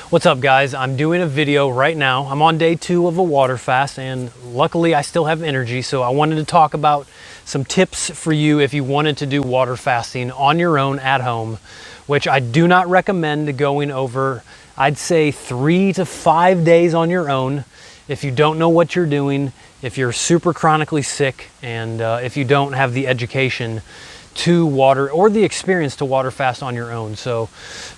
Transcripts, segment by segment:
What's up, guys? I'm doing a video right now. I'm on day 2 of a water fast, and luckily I still have energy, so I wanted to talk about some tips for you if you wanted to do water fasting on your own at home, which I do not recommend going over, I'd say 3 to 5 days on your own if you don't know what you're doing, if you're super chronically sick, and if you don't have the education to water or the experience to water fast on your own. So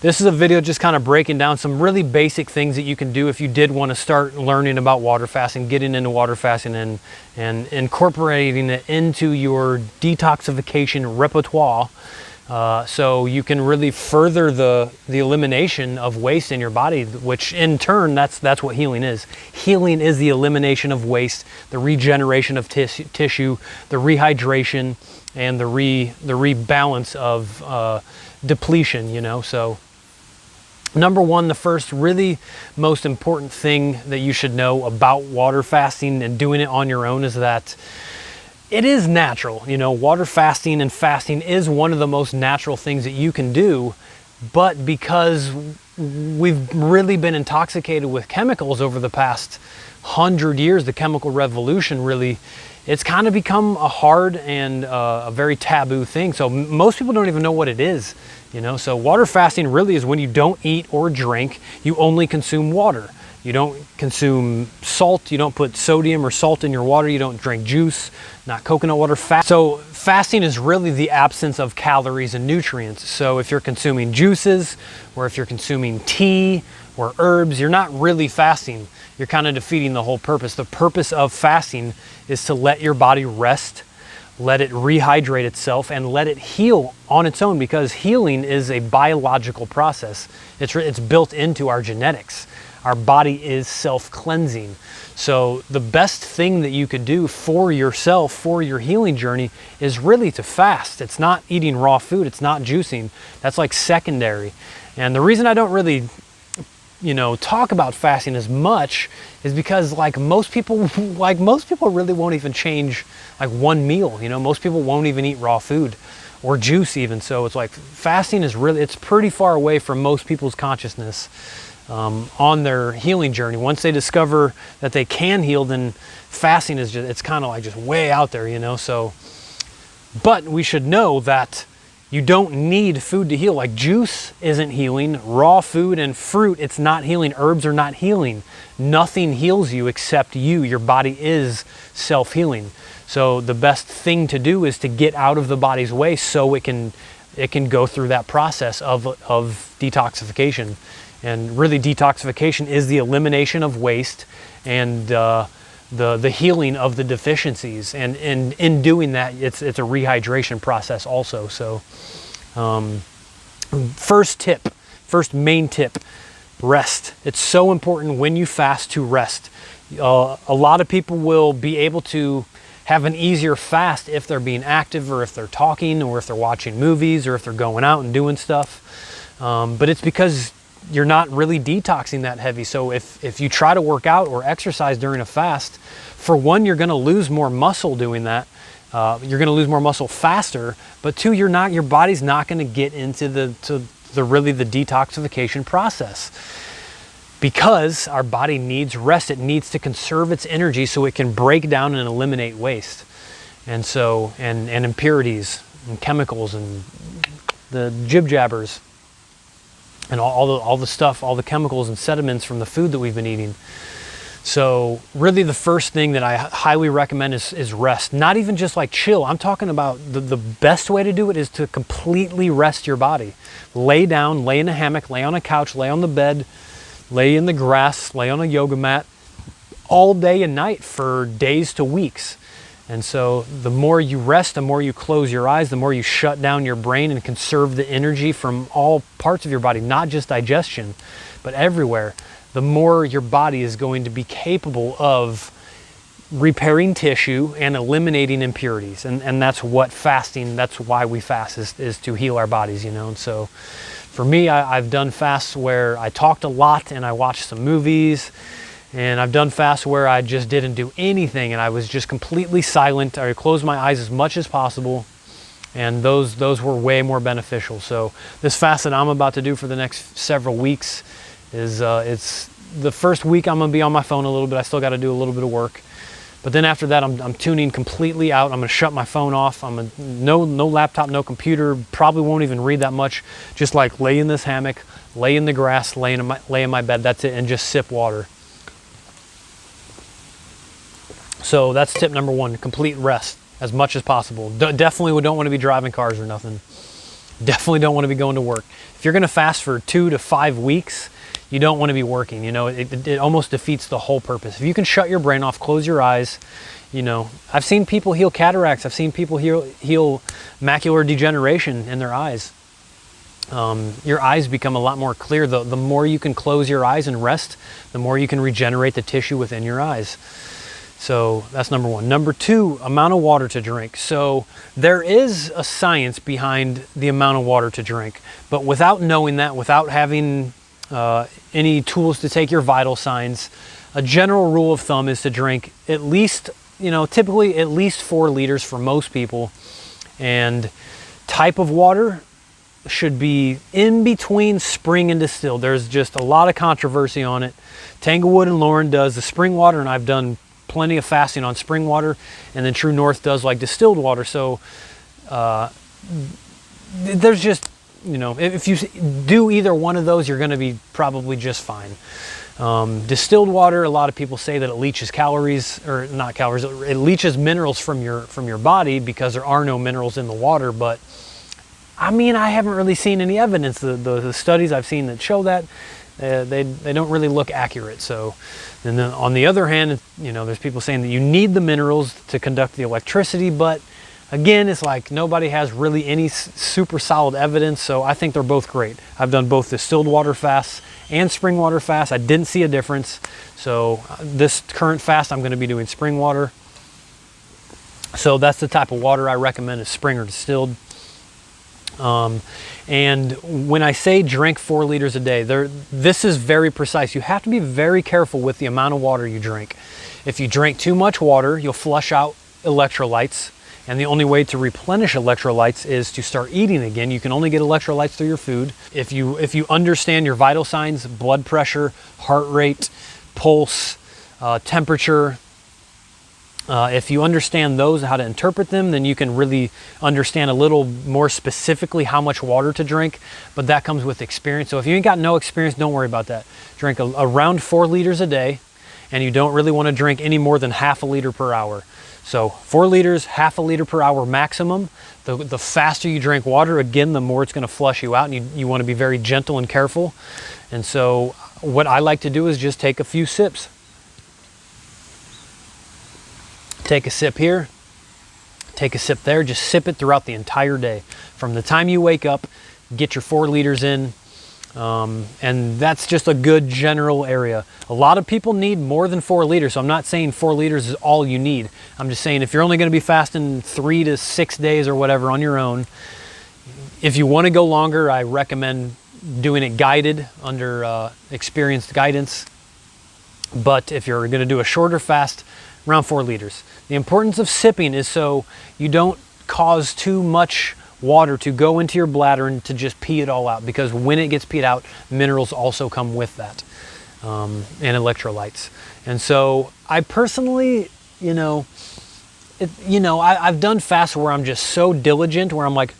this is a video just kind of breaking down some really basic things that you can do if you did want to start learning about water fasting, getting into water fasting, and incorporating it into your detoxification repertoire, so you can really further the elimination of waste in your body, which in turn that's what healing is. Healing is the elimination of waste, the regeneration of tissue, the rehydration, and the rebalance of depletion, you know. So number one, the first really most important thing that you should know about water fasting and doing it on your own is that it is natural. You know, water fasting and fasting is one of the most natural things that you can do, but because we've really been intoxicated with chemicals over the past 100 years, the chemical revolution really, it's kind of become a hard and a very taboo thing. So most people don't even know what it is, you know. So water fasting really is when you don't eat or drink, you only consume water. You don't consume salt, you don't put sodium or salt in your water, you don't drink juice, not coconut water. So fasting is really the absence of calories and nutrients. So if you're consuming juices, or if you're consuming tea or herbs, you're not really fasting. You're kind of defeating the whole purpose. The purpose of fasting is to let your body rest, let it rehydrate itself, and let it heal on its own, because healing is a biological process. It's built into our genetics. Our body is self-cleansing. So the best thing that you could do for yourself, for your healing journey, is really to fast. It's not eating raw food, it's not juicing. That's like secondary. And the reason I don't really, you know, talk about fasting as much is because like most people really won't even change like one meal. You know, most people won't even eat raw food or juice even. So it's like fasting is really, it's pretty far away from most people's consciousness on their healing journey. Once they discover that they can heal, then fasting is just, it's kind of like just way out there, you know. So, but we should know that you don't need food to heal. Like juice isn't healing, raw food and fruit, it's not healing, herbs are not healing. Nothing heals you except you. Your body is self-healing. So the best thing to do is to get out of the body's way so it can go through that process of detoxification. And really detoxification is the elimination of waste and the healing of the deficiencies, and in doing that, it's a rehydration process also. So first main tip, rest. It's so important when you fast to rest. A lot of people will be able to have an easier fast if they're being active, or if they're talking, or if they're watching movies, or if they're going out and doing stuff, but it's because you're not really detoxing that heavy. So if you try to work out or exercise during a fast, for one, you're going to lose more muscle doing that. You're going to lose more muscle faster, but two, your body's not going to get into the detoxification process, because our body needs rest. It needs to conserve its energy so it can break down and eliminate waste, and so and impurities and chemicals and the jib jabbers and all the stuff, all the chemicals and sediments from the food that we've been eating. So really the first thing that I highly recommend is rest. Not even just like chill. I'm talking about the best way to do it is to completely rest your body. Lay down, lay in a hammock, lay on a couch, lay on the bed, lay in the grass, lay on a yoga mat all day and night for days to weeks. And so the more you rest, the more you close your eyes, the more you shut down your brain and conserve the energy from all parts of your body, not just digestion, but everywhere, the more your body is going to be capable of repairing tissue and eliminating impurities. And that's what fasting, that's why we fast, is to heal our bodies, you know. And so for me, I've done fasts where I talked a lot and I watched some movies, and I've done fasts where I just didn't do anything and I was just completely silent. I closed my eyes as much as possible, and those were way more beneficial. So this fast that I'm about to do for the next several weeks It's the first week I'm gonna be on my phone a little bit. I still got to do a little bit of work, but then after that, I'm tuning completely out. I'm gonna shut my phone off. No laptop, no computer. Probably won't even read that much. Just like lay in this hammock, lay in the grass, lay in my bed. That's it, and just sip water. So that's tip number one: complete rest as much as possible. Definitely don't want to be driving cars or nothing. Definitely don't want to be going to work. If you're gonna fast for 2 to 5 weeks, you don't want to be working. You know, it almost defeats the whole purpose. If you can shut your brain off, close your eyes, you know, I've seen people heal cataracts. I've seen people heal macular degeneration in their eyes. Your eyes become a lot more clear. The more you can close your eyes and rest, the more you can regenerate the tissue within your eyes. So that's number one. Number two, amount of water to drink. So there is a science behind the amount of water to drink, but without knowing that, without having any tools to take your vital signs, a general rule of thumb is to drink at least, you know, typically at least 4 liters for most people. And type of water should be in between spring and distilled. There's just a lot of controversy on it. Tanglewood and Lauren does the spring water, and I've done plenty of fasting on spring water, and then True North does like distilled water. So there's just, you know, if you do either one of those, you're going to be probably just fine. Distilled water, a lot of people say that it leaches calories, or not calories, it leaches minerals from your body because there are no minerals in the water. But I mean, I haven't really seen any evidence. The studies I've seen that show that they don't really look accurate. So, and then on the other hand, you know, there's people saying that you need the minerals to conduct the electricity, but again, it's like nobody has really any super solid evidence. So I think they're both great. I've done both distilled water fasts and spring water fasts. I didn't see a difference. So this current fast, I'm going to be doing spring water. So that's the type of water I recommend, is spring or distilled. And when I say drink 4 liters a day, this is very precise. You have to be very careful with the amount of water you drink. If you drink too much water, you'll flush out electrolytes. And the only way to replenish electrolytes is to start eating again. You can only get electrolytes through your food. If you understand your vital signs, blood pressure, heart rate, pulse, temperature, if you understand those and how to interpret them, then you can really understand a little more specifically how much water to drink, but that comes with experience. So if you ain't got no experience, don't worry about that. Drink around 4 liters a day, and you don't really want to drink any more than half a liter per hour. So 4 liters, half a liter per hour maximum. The faster you drink water, again, the more it's going to flush you out, and you want to be very gentle and careful. And so what I like to do is just take a few sips. Take a sip here, take a sip there, just sip it throughout the entire day. From the time you wake up, get your 4 liters in, and that's just a good general area. A lot of people need more than 4 liters, so I'm not saying 4 liters is all you need. I'm just saying if you're only going to be fasting 3 to 6 days or whatever on your own, if you want to go longer, I recommend doing it guided under experienced guidance. But if you're going to do a shorter fast, around 4 liters. The importance of sipping is so you don't cause too much water to go into your bladder and to just pee it all out, because when it gets peed out, minerals also come with that, and electrolytes. And so I personally, I've done fasts where I'm just so diligent, where I'm like,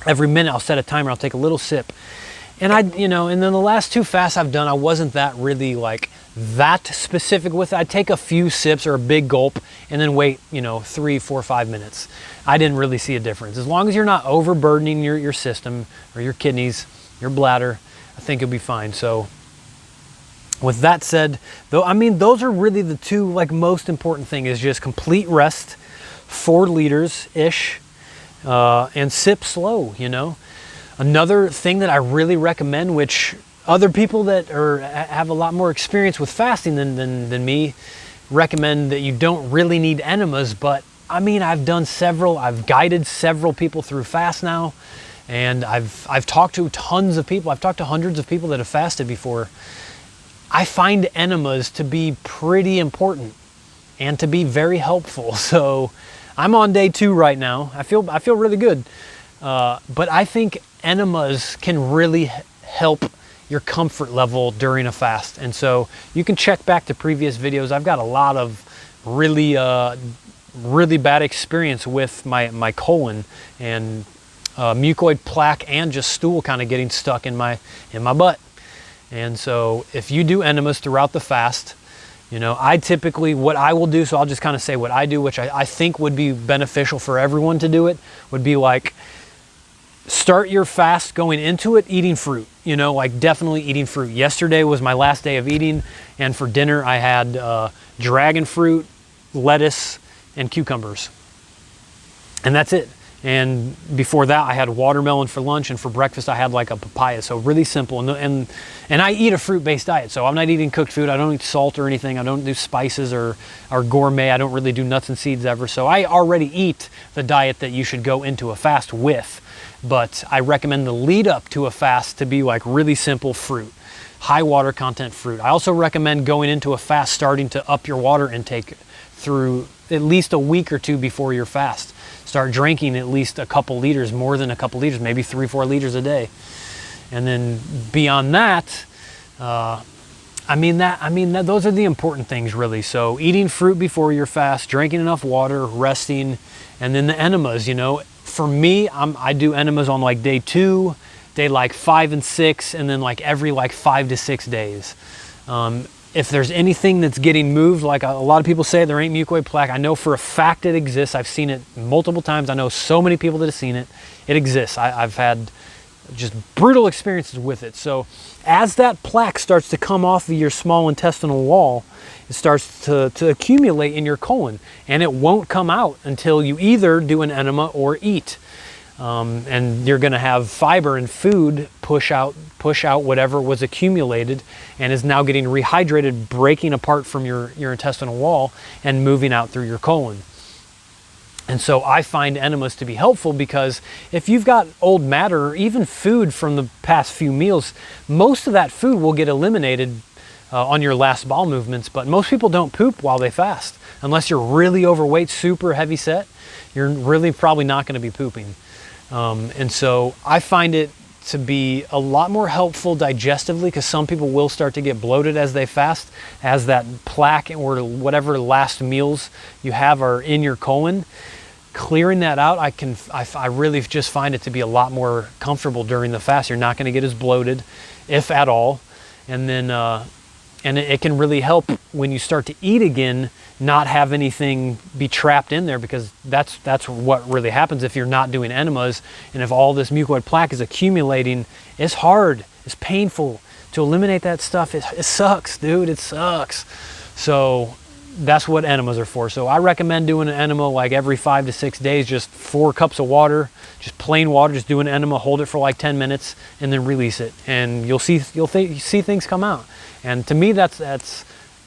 every minute I'll set a timer, I'll take a little sip. And and then the last 2 fasts I've done, I wasn't that really like that specific with it. I'd take a few sips or a big gulp and then wait, 3, 4, 5 minutes. I didn't really see a difference. As long as you're not overburdening your system or your kidneys, your bladder, I think you'll be fine. So with that said, though, I mean, those are really the 2 most important things, is just complete rest, 4 liters-ish, and sip slow, Another thing that I really recommend, which other people that have a lot more experience with fasting than me recommend, that you don't really need enemas, but I mean, I've guided several people through fast now, and I've talked to tons of people. I've talked to hundreds of people that have fasted before. I find enemas to be pretty important and to be very helpful. So I'm on day 2 right now. I feel really good. But I think enemas can really help your comfort level during a fast. And so you can check back to previous videos. I've got a lot of really bad experience with my colon and mucoid plaque and just stool kind of getting stuck in my butt. And so if you do enemas throughout the fast, you know, I typically, what I will do, so I'll just kind of say what I do, which I think would be beneficial for everyone to do it, would be like, start your fast going into it eating fruit, you know, like definitely eating fruit. Yesterday was my last day of eating, and for dinner I had dragon fruit, lettuce, and cucumbers. And that's it. And before that I had watermelon for lunch, and for breakfast I had like a papaya. So really simple. And I eat a fruit-based diet, so I'm not eating cooked food. I don't eat salt or anything. I don't do spices or gourmet. I don't really do nuts and seeds ever. So I already eat the diet that you should go into a fast with. But I recommend the lead up to a fast to be like really simple fruit, high water content fruit. I also recommend going into a fast starting to up your water intake through at least a week or two before your fast. Start drinking at least a couple liters, more than a couple liters, maybe 3-4 liters a day. And then beyond that, those are the important things really. So eating fruit before your fast, drinking enough water, resting, and then the enemas, you know. For me, I do enemas on like day 2, day like 5 and 6, and then like every like 5 to 6 days. If there's anything that's getting moved, like a lot of people say there ain't mucoid plaque, I know for a fact it exists. I've seen it multiple times. I know so many people that have seen it. It exists. I've had just brutal experiences with it. So as that plaque starts to come off of your small intestinal wall, it starts to accumulate in your colon, and it won't come out until you either do an enema or eat. And you're going to have fiber and food push out whatever was accumulated and is now getting rehydrated, breaking apart from your intestinal wall and moving out through your colon. And so I find enemas to be helpful because if you've got old matter or even food from the past few meals, most of that food will get eliminated on your last bowel movements. But most people don't poop while they fast. Unless you're really overweight, super heavy set, you're really probably not going to be pooping. And so I find it to be a lot more helpful digestively, because some people will start to get bloated as they fast, as that plaque or whatever last meals you have are in your colon. Clearing that out, I really just find it to be a lot more comfortable during the fast. You're not going to get as bloated, if at all. And then and it can really help when you start to eat again, not have anything be trapped in there, because that's what really happens if you're not doing enemas. And if all this mucoid plaque is accumulating, it's hard, it's painful to eliminate that stuff. It sucks, dude, it sucks. So that's what enemas are for. So I recommend doing an enema like every 5 to 6 days, just 4 cups of water, just plain water, just do an enema, hold it for like 10 minutes and then release it. And you'll see things come out. And to me, that's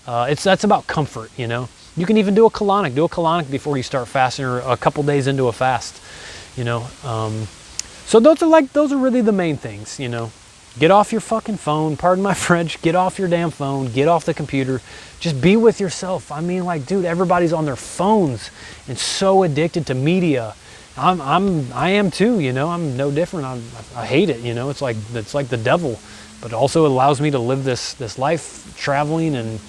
about comfort, you know. You can even do a colonic before you start fasting, or a couple days into a fast, you know. So those are really the main things, you know. Get off your fucking phone, pardon my French, get off your damn phone, get off the computer, just be with yourself. I mean, like, dude, everybody's on their phones and so addicted to media. I am too, you know. I'm no different. I hate it, you know. It's like the devil, but also it allows me to live this life traveling, and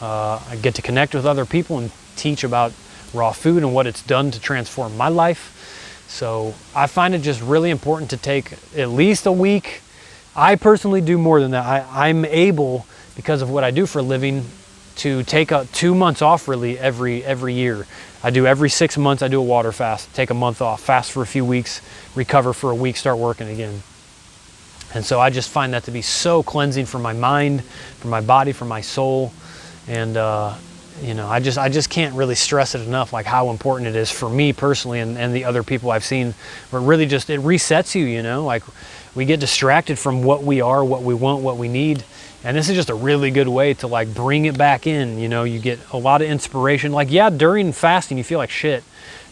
I get to connect with other people and teach about raw food and what it's done to transform my life. So I find it just really important to take at least a week. I personally do more than that. I'm able, because of what I do for a living, to take 2 months off really every year. I do every 6 months, I do a water fast, take a month off, fast for a few weeks, recover for a week, start working again. And so I just find that to be so cleansing for my mind, for my body, for my soul. And you know, I just can't really stress it enough, like how important it is for me personally and the other people I've seen, where it really just, it resets you, you know. Like, we get distracted from what we are, what we want, what we need. And this is just a really good way to like bring it back in, you know. You get a lot of inspiration. Like, yeah, during fasting you feel like shit,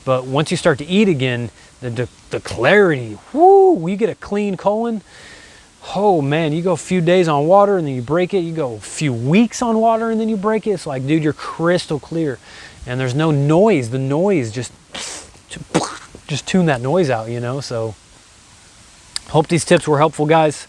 but once you start to eat again, the clarity, whoo, you get a clean colon. Oh man, you go a few days on water and then you break it. You go a few weeks on water and then you break it. It's like, dude, you're crystal clear. And there's no noise. The noise just tune that noise out, you know. So hope these tips were helpful, guys.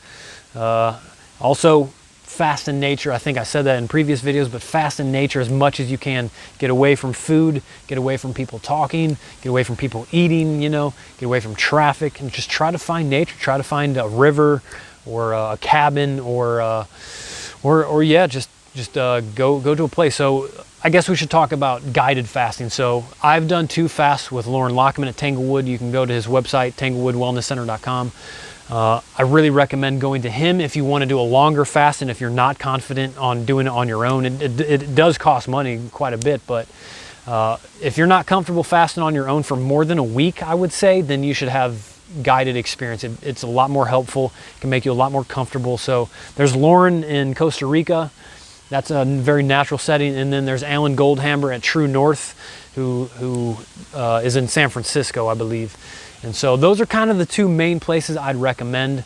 Also, fast in nature. I think I said that in previous videos, but fast in nature as much as you can. Get away from food, get away from people talking, get away from people eating, you know, get away from traffic, and just try to find nature. Try to find a river or a cabin or yeah, just go to a place. So I guess we should talk about guided fasting. So I've done 2 fasts with Lauren Lockman at Tanglewood. You can go to his website, tanglewoodwellnesscenter.com. I really recommend going to him if you want to do a longer fast, and if you're not confident on doing it on your own. It does cost money quite a bit, but if you're not comfortable fasting on your own for more than a week, I would say, then you should have guided experience. It's a lot more helpful, it can make you a lot more comfortable. So there's Lauren in Costa Rica. That's a very natural setting. And then there's Alan Goldhammer at True North, who is in San Francisco, I believe. And so those are kind of the 2 main places I'd recommend.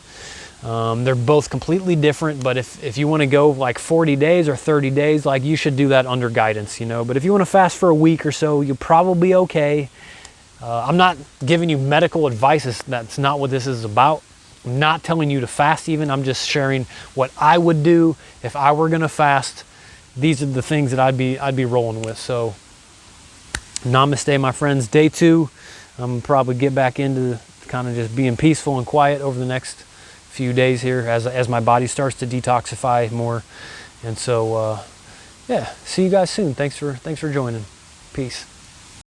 They're both completely different, but if you want to go like 40 days or 30 days, like, you should do that under guidance, you know. But if you want to fast for a week or so, you'll probably be okay. I'm not giving you medical advice. That's not what this is about. I'm not telling you to fast even. I'm just sharing what I would do if I were going to fast. These are the things that I'd be rolling with. So namaste, my friends. Day 2. I'm gonna probably get back into kind of just being peaceful and quiet over the next few days here as my body starts to detoxify more. And so yeah, see you guys soon. Thanks for joining. Peace.